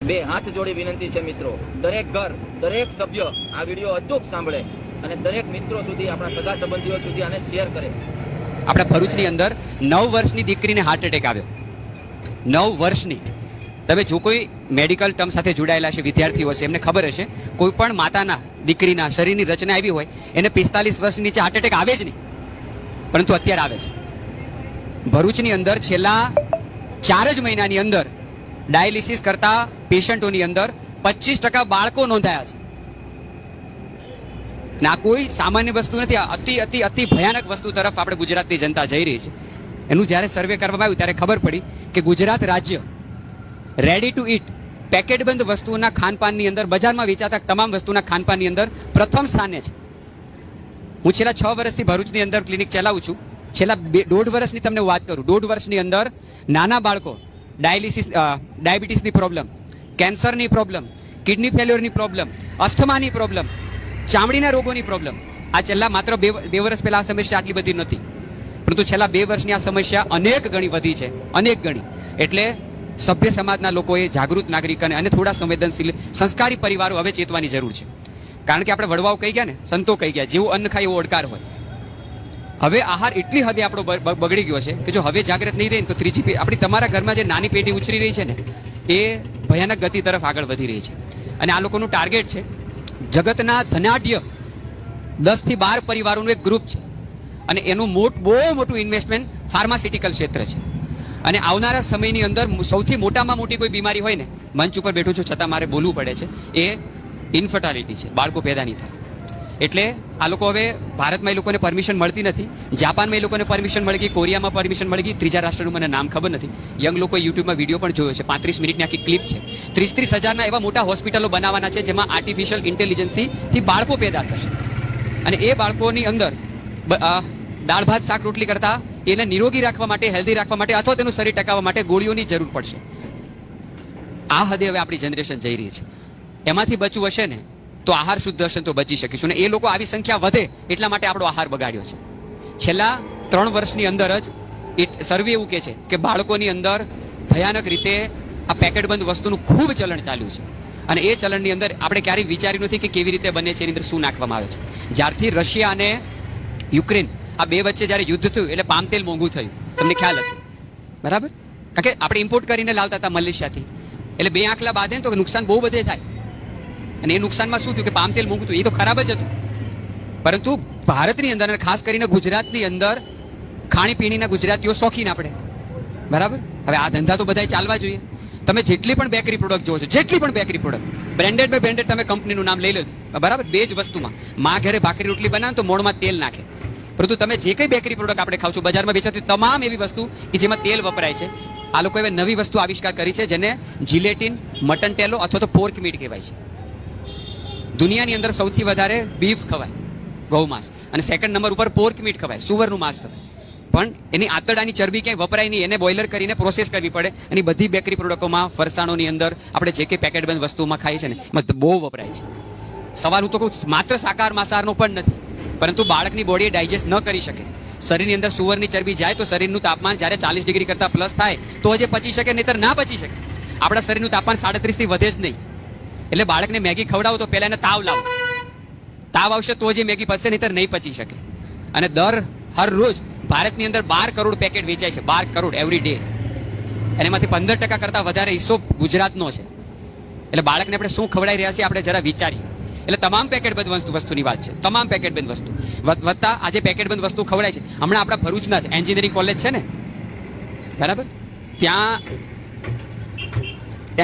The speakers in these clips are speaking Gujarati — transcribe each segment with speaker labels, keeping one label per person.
Speaker 1: બે હાથ જોડી વિનંતી છે મિત્રો, દરેક ઘર, દરેક સભ્ય આ વિડીયો અચૂક સાંભળે અને દરેક મિત્રો સુધી, આપણા સગા સંબંધીઓ સુધી આને શેર કરે.
Speaker 2: આપણા ભરૂચની અંદર 9 વર્ષની દીકરીને હાર્ટ એટેક આવ્યો. 9 વર્ષની. તમે જો કોઈ મેડિકલ ટર્મ સાથે જોડાયેલા છે, વિદ્યાર્થીઓ છે, એમને ખબર હશે, કોઈ પણ માતાના દીકરીના શરીરની રચના આવી હોય એને 45 વર્ષની નીચે હાર્ટ એટેક આવે જ નહીં, પરંતુ અત્યારે આવે છે. ભરૂચની અંદર છેલ્લા 4 જ મહિનાની અંદર ડાયાલિસિસ કરતા પેશન્ટોની અંદર 25% બાળકો નોંધાયા છે. ના કોઈ સામાન્ય વસ્તુ નથી, અતિ અતિ અતિ ભયાનક વસ્તુ તરફ આપણે ગુજરાતની જનતા જઈ રહી છે. એનું જ્યારે સર્વે કરવામાં આવ્યું ત્યારે ખબર પડી કે ગુજરાત રાજ્ય રેડી ટુ ઈટ પેકેટબંધ વસ્તુઓના ખાનપાનની અંદર, બજારમાં વેચાતા તમામ વસ્તુના ખાનપાનની અંદર પ્રથમ સ્થાને છે. હું છેલ્લા 6 વર્ષથી ભરૂચની અંદર ક્લિનિક ચલાવું છું. છેલ્લા 1.5 વર્ષની તમને વાત કરું, 1.5 વર્ષની અંદર નાના બાળકો ડાયાબિટીસની પ્રોબ્લેમ, કેન્સરની પ્રોબ્લેમ, કિડની ફેલ્યોરની પ્રોબ્લેમ, અસ્થમાની પ્રોબ્લેમ, ચામડીના રોગોની પ્રોબ્લેમ, આ છેલ્લા માત્ર 2 વર્ષ પહેલા આ સમસ્યા આટલી બધી નહોતી, પરંતુ છેલ્લા 2 વર્ષની આ સમસ્યા અનેક ગણી વધી છે, અનેક ગણી. એટલે સભ્ય સમાજના લોકોએ, જાગૃત નાગરિક અને થોડા સંવેદનશીલ સંસ્કારી પરિવારો હવે ચેતવાની જરૂર છે. કારણ કે આપણે વડવાઓ કહી ગયા ને, સંતો કહી ગયા, જેવું અન્ન ખાય એવો ઓડકાર હોય. હવે આહાર એટલી હદે આપણો બગડી ગયો છે કે જો હવે જાગૃત નહીં રહે તો ત્રીજી આપણી તમારા ઘરમાં જે નાની પેઢી ઉછરી રહી છે ને, એ ભયાનક ગતિ તરફ આગળ વધી રહી છે. અને આ લોકોનું ટાર્ગેટ છે જગતના ધનાઢ્ય 10 થી 12 પરિવારોનું એક ગ્રુપ છે, અને એનું બહુ મોટું ઇન્વેસ્ટમેન્ટ ફાર્માસ્યુટિકલ ક્ષેત્ર છે. અને આવનારા સમયની અંદર સૌથી મોટામાં મોટી કોઈ બીમારી હોય ને, મંચ ઉપર બેઠું છું છતાં મારે બોલવું પડે છે, એ ઇન્ફર્ટાલિટી છે, બાળકો પેદા નહીં થાય. એટલે આ લોકો હવે ભારતમાં એ લોકોને પરમિશન મળતી નથી, જાપાનમાં એ લોકોને પરમિશન મળી ગઈ, કોરિયામાં પરમિશન મળી ગઈ, ત્રીજા રાષ્ટ્રનું મને નામ ખબર નથી. યંગ લોકો યુટ્યુબમાં વિડીયો પણ જોયો છે, 35 મિનિટની આખી ક્લિપ છે. 30 હજારના એવા મોટા હોસ્પિટલો બનાવવાના છે જેમાં આર્ટિફિશિયલ ઇન્ટેલિજન્સથી બાળકો પેદા થશે, અને એ બાળકોની અંદર દાળ ભાત શાક રોટલી કરતા એને નિરોગી રાખવા માટે, હેલ્ધી રાખવા માટે અથવા તેનું શરીર ટકાવવા માટે ગોળીઓની જરૂર પડશે. આ હદે હવે આપણી જનરેશન જઈ રહી છે. એમાંથી બચવું હશે ને તો આહાર શુદ્ધ હશે તો બચી શકીશું. ને એ લોકો આવી સંખ્યા વધે એટલા માટે આપણો આહાર બગાડ્યો છે. છેલ્લા 3 વર્ષની અંદર જ સર્વે એવું કહે છે કે બાળકોની અંદર ભયાનક રીતે આ પેકેટબંધ વસ્તુનું ખૂબ ચલણ ચાલ્યું છે. અને એ ચલણની અંદર આપણે ક્યારેય વિચાર્યું નથી કે કેવી રીતે બને છે, એની અંદર શું નાખવામાં આવે છે. જ્યારથી રશિયા અને યુક્રેન આ બે વચ્ચે જ્યારે યુદ્ધ થયું એટલે પામ તેલ મોંઘું થયું, તમને ખ્યાલ હશે, બરાબર? કારણ કે આપણે ઇમ્પોર્ટ કરીને લાવતા હતા મલેશિયાથી, એટલે 2 આંકલા બાંધે તો નુકસાન બહુ બધે થાય. અને એ નુકસાનમાં શું થયું કે પામ તેલ મોંઘું થયું, એ તો ખરાબ જ હતું. પરંતુ ભારતની અંદર અને ખાસ કરીને ગુજરાતની અંદર ખાણીપીણીના ગુજરાતીઓ શોખીન આપણે, બરાબર? હવે આ ધંધા તો બધા ચાલવા જોઈએ. તમે જેટલી પણ બેકરી પ્રોડક્ટ જોવો છો, જેટલી પણ bakery product branded by branded, તમે કંપનીનું નામ લઈ લો, બરાબર? 2 જ વસ્તુમાં માં ઘરે ભાખરી રોટલી બનાવે તો મોણમાં તેલ નાખે. પરંતુ તમે જે કંઈ બેકરી પ્રોડક્ટ આપણે ખાવ છો, બજારમાં વેચાતી તમામ એવી વસ્તુ કે જેમાં તેલ વપરાય છે, આ લોકો હવે નવી વસ્તુ આવિષ્કાર કરી છે જેને જિલેટિન, મટન ટેલો અથવા તો પોર્ક મીટ કહેવાય છે. દુનિયાની અંદર સૌથી વધારે બીફ ખવાય, ગૌ માંસ, અને સેકન્ડ નંબર ઉપર પોર્ક મીટ ખવાય, સુવરનું માંસ ખવાય. પણ એની આંતરડાની ચરબી ક્યાંય વપરાય નહીં, એને બોઇલર કરીને પ્રોસેસ કરવી પડે. અને બધી બેકરી પ્રોડક્ટોમાં, ફરસાણોની અંદર, આપણે જે કંઈ પેકેટબંધ વસ્તુમાં ખાઈએ છીએ ને, એમાં બહુ વપરાય છે. સવાલ હું તો કહું માત્ર શાકાહાર માંસાહારનો પણ નથી, પરંતુ બાળકની બોડી ડાયજેસ્ટ ન કરી શકે. શરીરની અંદર સુવરની ચરબી જાય તો શરીરનું તાપમાન જ્યારે 40 ડિગ્રી કરતાં પ્લસ થાય તો જ પચી શકે, નહીતર ના પચી શકે. આપણા શરીરનું તાપમાન 37 થી વધે જ નહીં. એટલે બાળકને મેગી ખવડાવો તો પહેલા એને તાવ લાવો, તાવ આવશે તો જ મેગી પચશે, નહીતર નહીં પચી શકે. અને હર રોજ ભારતની અંદર 12 કરોડ પેકેટ વેચાય છે, 12 કરોડ એવરી ડે. અને એમાંથી 15% કરતાં વધારે હિસ્સો ગુજરાતનો છે. એટલે બાળકને આપણે શું ખવડાવી રહ્યા છીએ આપણે જરા વિચારીએ. એટલે તમામ પેકેટબંધ વસ્તુની વાત છે, તમામ પેકેટબંધ વસ્તુ વધતા આજે પેકેટબંધ વસ્તુ ખવડાય છે. હમણાં આપણા ભરૂચના જ એન્જિનિયરિંગ કોલેજ છે ને, બરાબર? ત્યાં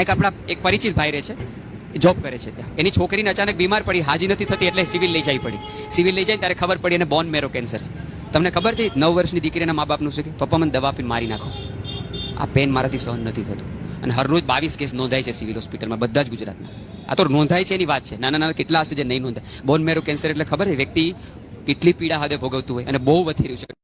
Speaker 2: એક આપણા એક પરિચિત ભાઈ રહે છે, જોબ કરે છે ત્યાં. એની છોકરીને અચાનક બીમાર પડી, હાજી નથી થતી, એટલે સિવિલ લઈ જવી પડી. સિવિલ લઈ જાય ત્યારે ખબર પડી એને બોન મેરો કેન્સર છે. તમને ખબર છે 9 વર્ષની દીકરીના મા બાપનું છે કે પપ્પા મને દવા આપીને મારી નાખો, આ પેન મારાથી સહન નથી થતું. અને હરરોજ 22 કેસ નોંધાય છે સિવિલ હોસ્પિટલમાં, બધા જ ગુજરાતના. આ તો નોંધાય છે એની વાત છે, નાના નાના કેટલા હશે જે નહીં નોંધાય. બોન મેરો કેન્સર એટલે ખબર છે વ્યક્તિ કેટલી પીડા હદે ભોગવતું હોય, અને બહુ વધી રહ્યું છે.